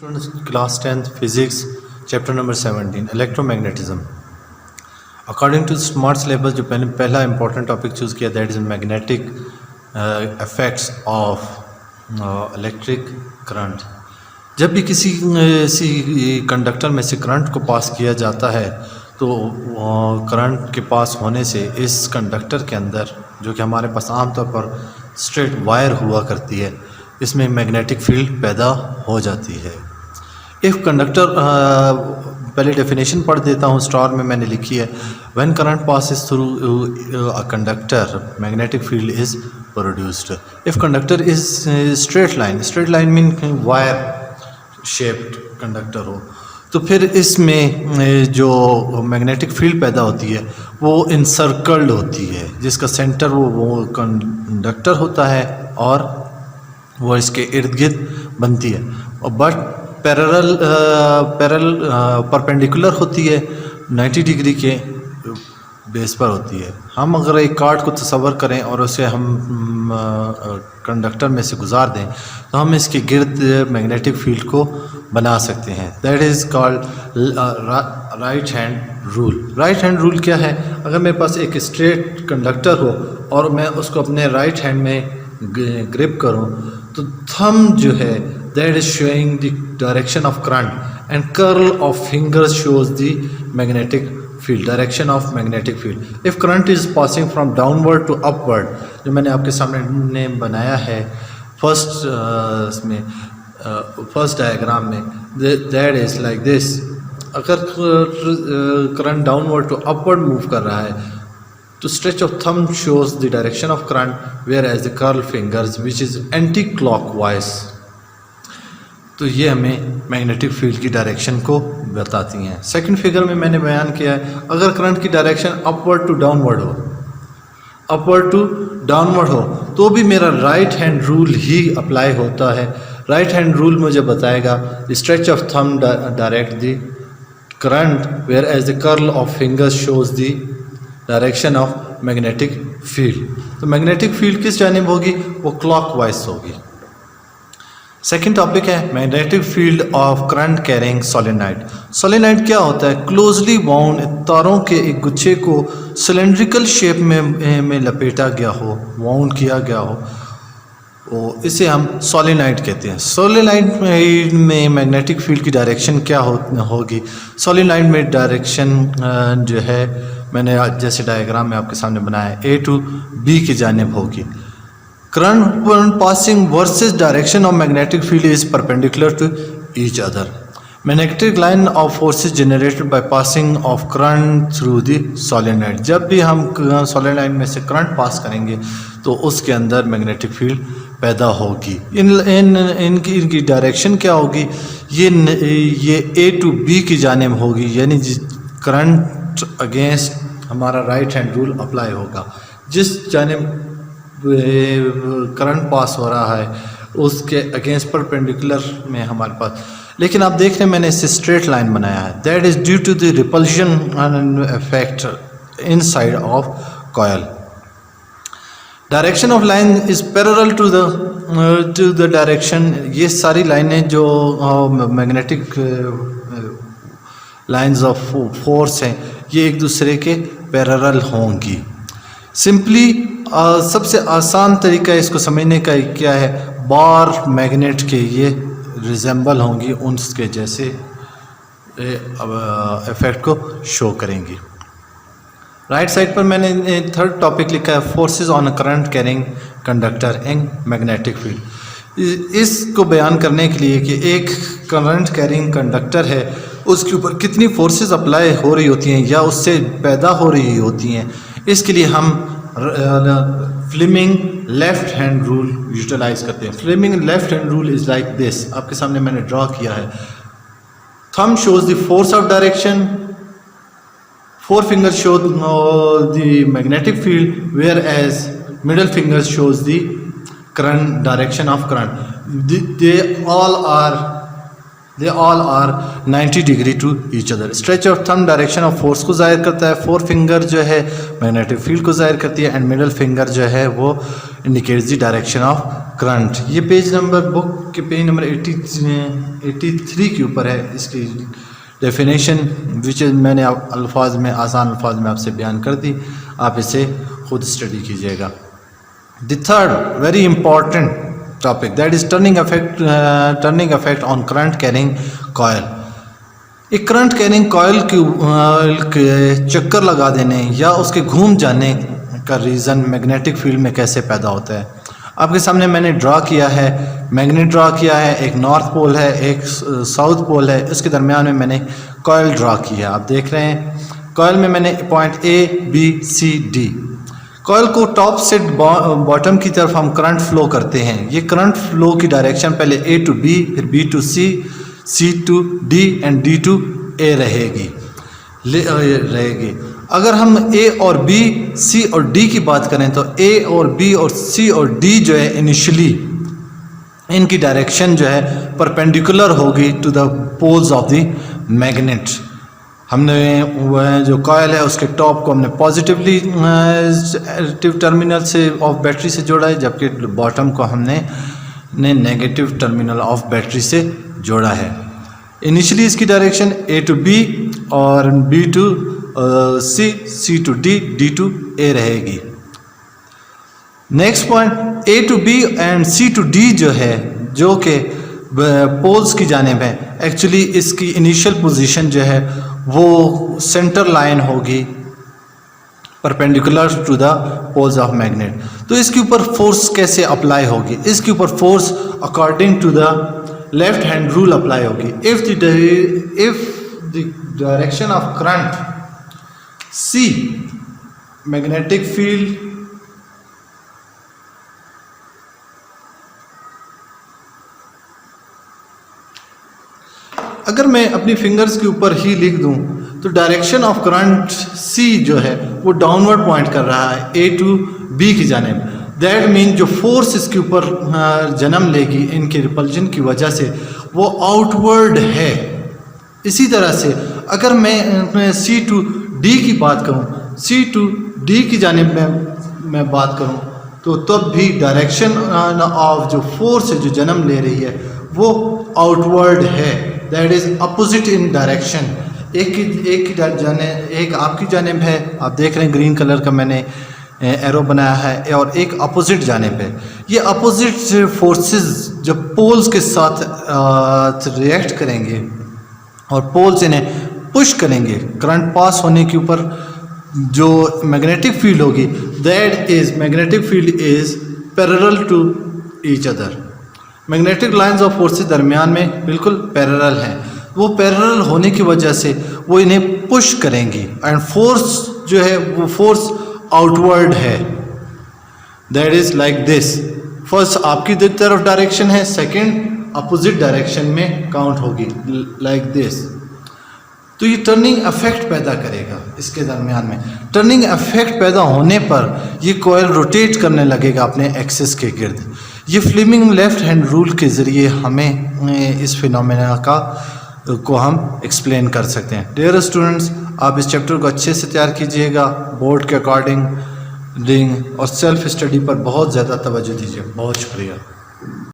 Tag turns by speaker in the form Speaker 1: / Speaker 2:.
Speaker 1: Class 10th Physics Chapter number 17 Electromagnetism. According to smart syllabus जो पहला important topic choose किया that is magnetic effects of electric current. जब भी किसी conductor में से करंट को पास किया जाता है तो करंट के पास होने से इस कंडक्टर के अंदर जो कि हमारे पास आमतौर पर स्ट्रेट वायर हुआ करती है इसमें मैग्नेटिक फील्ड पैदा हो जाती है. इफ़ कंडक्टर पहले डेफिनेशन पढ़ देता हूँ, स्टार में मैंने लिखी है. When current passes through a conductor magnetic field is produced. If conductor is straight line mean wire shaped conductor हो तो फिर इसमें जो मैग्नेटिक फील्ड पैदा होती है वो इंसर्कल्ड होती है जिसका सेंटर वो कंडक्टर होता है और वो इसके इर्द गिर्द बनती है. बट परपेंडिकुलर होती है, 90 डिग्री के बेस पर होती है. हम अगर एक कार्ड को तस्वर करें और उसे हम कंडक्टर में से गुजार दें तो हम इसके गिर्द मैग्नेटिक फील्ड को बना सकते हैं. That is called right hand rule. Right hand rule क्या है? अगर मेरे पास एक स्ट्रेट कंडक्टर हो और मैं उसको अपने राइट हैंड में ग्रिप करूं तो थंब जो है that is showing the direction of current and curl of fingers shows the magnetic field, direction of magnetic field. If current is passing from downward to upward, जो मैंने आपके सामने बनाया है फर्स्ट डायग्राम में, दैट इज लाइक दिस. अगर current downward to upward move कर रहा है तो stretch of thumb shows the direction of current, whereas the curl fingers which is anti-clockwise. तो ये हमें मैग्नेटिक फील्ड की डायरेक्शन को बताती हैं. सेकंड फिगर में मैंने बयान किया है अगर करंट की डायरेक्शन अपवर्ड टू डाउनवर्ड हो तो भी मेरा राइट हैंड रूल ही अप्लाई होता है. राइट हैंड रूल मुझे बताएगा stretch of thumb direct the current, whereas the curl of fingers shows the direction of magnetic field. तो मैग्नेटिक फील्ड किस जानिब होगी? वो क्लॉकवाइज होगी. सेकंड टॉपिक है magnetic field of current carrying solenoid. Solenoid क्या होता है? क्लोजली बाउंड तारों के एक गुच्छे को सिलेंड्रिकल शेप में लपेटा गया हो, बाउंड किया गया हो, तो इसे हम सोलेनॉइड कहते हैं. सोलेनॉइड में मैग्नेटिक फील्ड की डायरेक्शन क्या होगी? सोलेनॉइड में डायरेक्शन जो है मैंने जैसे डायग्राम में आपके सामने बनाया है A टू B की जानिब होगी. Current passing versus direction of magnetic field is perpendicular to each other. Magnetic line of forces generated by passing of current through the solenoid. जब भी हम सोलेनॉइड में से करंट पास करेंगे तो उसके अंदर मैग्नेटिक फील्ड पैदा होगी. इनकी डायरेक्शन क्या होगी? ये A टू B की जानिब होगी, यानी करंट अगेंस्ट हमारा राइट हैंड रूल अप्लाई होगा. जिस जानिब करंट पास हो रहा है उसके अगेंस्ट परपेंडिकुलर में हमारे पास. लेकिन आप देख रहे हैं मैंने इसे स्ट्रेट लाइन बनाया है. That is due to the repulsion effect inside of coil. Direction of line is parallel to the direction. ये सारी लाइनें जो मैग्नेटिक लाइंस ऑफ फोर्स हैं ये एक दूसरे के पैरेलल होंगी. सिंपली सबसे आसान तरीका इसको समझने का क्या है? बार मैग्नेट के ये रिजेंबल होंगी, उनके जैसे इफेक्ट को शो करेंगी. राइट साइड पर मैंने थर्ड टॉपिक लिखा है forces on current carrying conductor in magnetic field. इसको बयान करने के लिए कि एक करंट कैरिंग कंडक्टर है उसके ऊपर कितनी फोर्सेस अप्लाई हो रही होती हैं या उससे पैदा हो रही होती हैं, इसके लिए हम Fleming left hand rule utilize करते हैं. Fleming left hand rule is like this. आपके सामने मैंने ड्रॉ किया है. Thumb shows the force of direction, four finger show the magnetic field, whereas middle finger shows the current, direction of current. they all are 90 degree to each other. Stretch of thumb direction of force को जाहिर करता है, four finger जो है magnetic field को जाहिर करती है, एंड मिडल फिंगर जो है वो indicates the direction of current. ये पेज नंबर बुक के पेज नंबर 83 के ऊपर है इसकी डेफिनेशन, विच मैंने अल्फाज में, आसान अल्फाज में आपसे बयान कर दी। आप इसे खुद स्टडी कीजिएगा। The third very important topic that is turning effect on current carrying coil. एक करंट कैरिंग कॉयल के चक्कर लगा देने या उसके घूम जाने का रीज़न मैग्नेटिक फील्ड में कैसे पैदा होता है। आपके सामने मैंने ड्रा किया है, मैग्नेट ड्रा किया है, एक नॉर्थ पोल है, एक साउथ पोल है, इसके दरमियान में मैंने कॉयल ड्रा किया। आप देख रहे हैं कॉयल में मैंने point A B C D, coil को टॉप से बॉटम की तरफ हम करंट फ्लो करते हैं। ये करंट फ्लो की डायरेक्शन पहले ए टू बी, फिर B to C, C to D and D to A रहेगी। अगर हम ए और बी, सी और डी की बात करें तो ए और बी और सी और डी जो है इनिशियली इनकी डायरेक्शन जो है परपेंडिकुलर होगी to the poles of the magnet. हमने वह जो कॉयल है उसके टॉप को हमने पॉजिटिवली टर्मिनल से ऑफ बैटरी से जोड़ा है, जबकि बॉटम को हमने नेगेटिव टर्मिनल ऑफ बैटरी से जोड़ा है। इनिशियली इसकी डायरेक्शन ए टू बी और B to C, C to D, D to A रहेगी। Next point A to B and C to D जो है, जो कि पोल्स की जानिब है, एक्चुअली इसकी इनिशियल पोजीशन जो है वो सेंटर लाइन होगी perpendicular to the poles of magnet. तो इसके ऊपर फोर्स कैसे अप्लाई होगी? इसके ऊपर force according to the left hand rule apply होगी। If the direction of current C, magnetic field अगर मैं अपनी फिंगर्स के ऊपर ही लिख दूं तो डायरेक्शन ऑफ करंट C जो है वो डाउनवर्ड पॉइंट कर रहा है A टू B की जानिब। दैट मीन जो फोर्स इसके ऊपर जन्म लेगी इनके रिपल्जन की वजह से वो आउटवर्ड है। इसी तरह से अगर मैं C टू डी की बात करूं, सी टू डी की जानिब में मैं बात करूं तो तब भी डायरेक्शन ऑफ जो फोर्स है जो जन्म ले रही है वो आउटवर्ड है, that is opposite in direction. एक आपकी जानिब है, आप देख रहे हैं ग्रीन कलर का मैंने एरो बनाया है, और एक अपोजिट जानिब है। ये अपोजिट फोर्सेस जब पोल्स के साथ रिएक्ट करेंगे और पोल्स इन्हें पुश करेंगे, करंट पास होने के ऊपर जो मैग्नेटिक फील्ड होगी, that is magnetic field is parallel to each other. Magnetic lines of forces दरमियान में बिल्कुल पैरेलल हैं। वो पैरेलल होने की वजह से वो इन्हें पुश करेंगी एंड फोर्स जो है वो फोर्स आउटवर्ड है, that is like this. First आपकी तरफ डायरेक्शन है, सेकंड अपोजिट डायरेक्शन में काउंट होगी लाइक दिस। तो ये टर्निंग इफेक्ट पैदा करेगा इसके दरमियान में। टर्निंग इफेक्ट पैदा होने पर ये कॉयल रोटेट करने लगेगा अपने एक्सिस के गिर्द। ये फ्लेमिंग लेफ्ट हैंड रूल के ज़रिए हमें इस फिनोमेना को हम एक्सप्लेन कर सकते हैं। डियर स्टूडेंट्स, आप इस चैप्टर को अच्छे से तैयार कीजिएगा बोर्ड के अकॉर्डिंग और सेल्फ स्टडी पर बहुत ज़्यादा तवज्जो दीजिए। बहुत शुक्रिया।